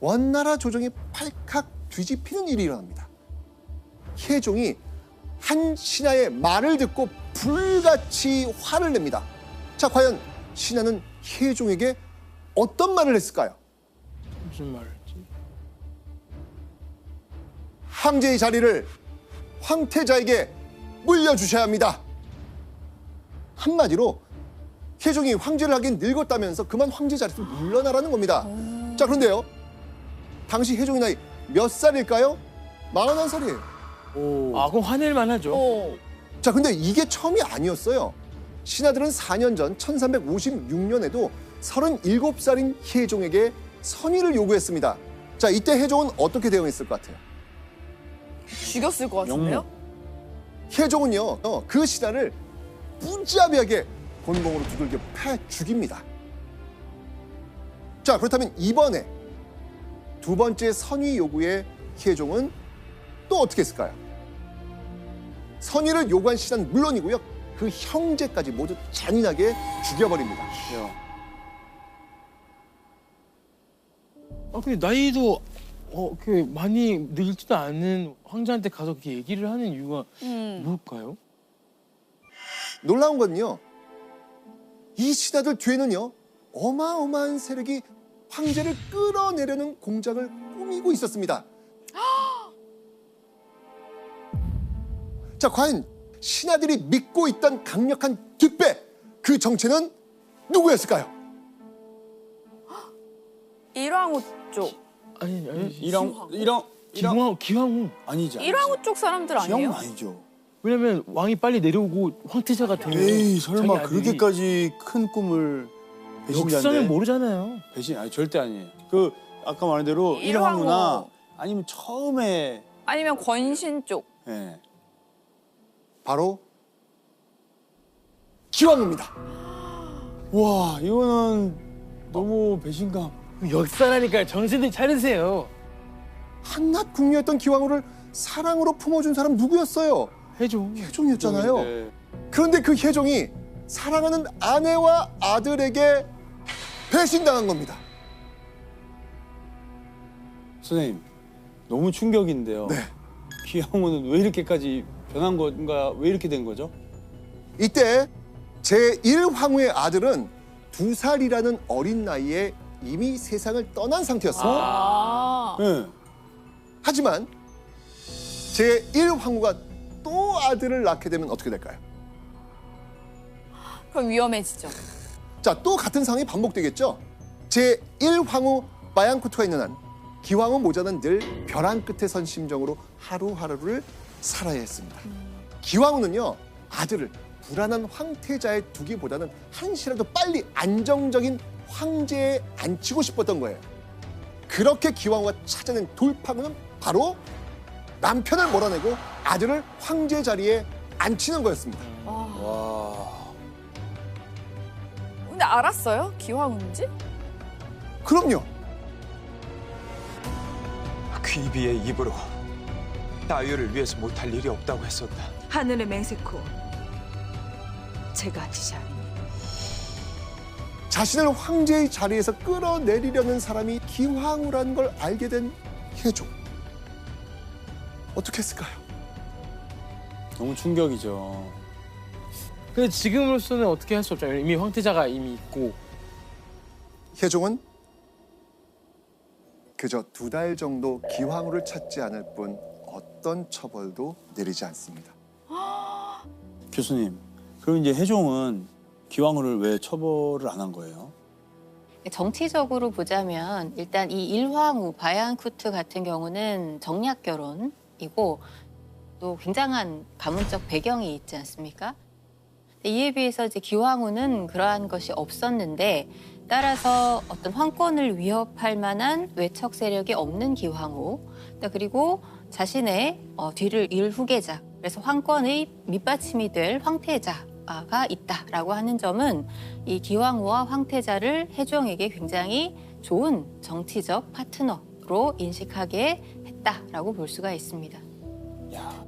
원나라 조정이 팔칵 뒤집히는 일이 일어납니다. 혜종이 한 신하의 말을 듣고 불같이 화를 냅니다. 자, 과연 신하는 혜종에게 어떤 말을 했을까요? 무슨 말을 했지? 황제의 자리를 황태자에게 물려주셔야 합니다. 한마디로 혜종이 황제를 하긴 늙었다면서 그만 황제 자리에서 물러나라는 겁니다. 자, 그런데요. 당시 혜종의 나이 몇 살일까요? 41살이에요. 아, 그럼 화낼만 하죠. 자, 근데 이게 처음이 아니었어요. 신하들은 4년 전 1356년에도 37살인 혜종에게 선의를 요구했습니다. 자, 이때 혜종은 어떻게 대응했을 것 같아요? 죽였을 것 같은데요? 혜종은요, 그 신하를 무지하게 곤봉으로 두들겨 패 죽입니다. 자, 그렇다면 이번에 두 번째 선의 요구에 혜종은 또 어떻게 했을까요? 선의를 요구한 신하는 물론이고요, 그 형제까지 모두 잔인하게 죽여버립니다. 아, 근데 나이도 그 많이 늙지도 않은 황제한테 가서 그렇게 얘기를 하는 이유가 뭘까요? 놀라운 건요, 이 신하들 뒤에는요 어마어마한 세력이 황제를 끌어내려는 공작을 꾸미고 있었습니다. 자, 과연 신하들이 믿고 있던 강력한 뒷배, 그 정체는 누구였을까요? 일왕후 쪽. 아니 기왕후 아니지. 일왕후 쪽 사람들 아니에요? 기왕후 아니죠. 왜냐면 왕이 빨리 내려오고 황태자가 되면 에이 자기 설마 아들이 그렇게까지 큰 꿈을 역사는 배신자인데. 모르잖아요. 배신 아니 절대 아니에요. 그 아까 말한 대로 일왕후. 일왕후나 아니면 처음에 아니면 권신 쪽. 예. 바로 기왕후입니다. 와 이거는 너무 배신감. 역사라니까 정신을 차리세요. 한낱 궁녀였던 기왕후를 사랑으로 품어준 사람 누구였어요? 해줘. 혜종이었잖아요. 네. 그런데 그 혜종이 사랑하는 아내와 아들에게 배신당한 겁니다. 선생님 너무 충격인데요. 네. 기왕후는 왜 이렇게까지 변한 건가? 왜 이렇게 된 거죠? 이때 제1황후의 아들은 2살이라는 어린 나이에 이미 세상을 떠난 상태였습니다. 아. 예. 하지만 제1황후가 또 아들을 낳게 되면 어떻게 될까요? 그럼 위험해지죠. 자, 또 같은 상황이 반복되겠죠? 제1황후 마양쿠투가 있는 한 기왕후 모자는 늘 벼랑 끝에 선 심정으로 하루하루를 살아야 했습니다. 기왕후는요, 아들을 불안한 황태자에 두기보다는 한시라도 빨리 안정적인 황제에 앉히고 싶었던 거예요. 그렇게 기왕후가 찾아낸 돌파구는 바로 남편을 몰아내고 아들을 황제 자리에 앉히는 거였습니다. 와. 근데 알았어요? 기왕후인지? 그럼요. 귀비의 입으로 따위를 위해서 못할 일이 없다고 했었다. 하늘의 맹세코 제가 지자하니 자신을 황제의 자리에서 끌어내리려는 사람이 기왕후라는 걸 알게 된 혜종. 어떻게 했을까요? 너무 충격이죠. 근데 지금으로서는 어떻게 할 수 없잖아요. 이미 황태자가 이미 있고. 혜종은 그저 2달 정도 기왕후를 찾지 않을 뿐 어떤 처벌도 내리지 않습니다. 교수님, 그럼 이제 혜종은 기왕후를 왜 처벌을 안 한 거예요? 정치적으로 보자면 일단 이 일황후 바양쿠트 같은 경우는 정략 결혼이고 또 굉장한 가문적 배경이 있지 않습니까? 이에 비해서 이제 기왕후는 그러한 것이 없었는데 따라서 어떤 황권을 위협할 만한 외척 세력이 없는 기왕후, 그리고 자신의 뒤를 이을 후계자, 그래서 황권의 밑받침이 될 황태자가 있다라고 하는 점은 이 기왕후와 황태자를 혜종에게 굉장히 좋은 정치적 파트너로 인식하게 했다라고 볼 수가 있습니다. 야,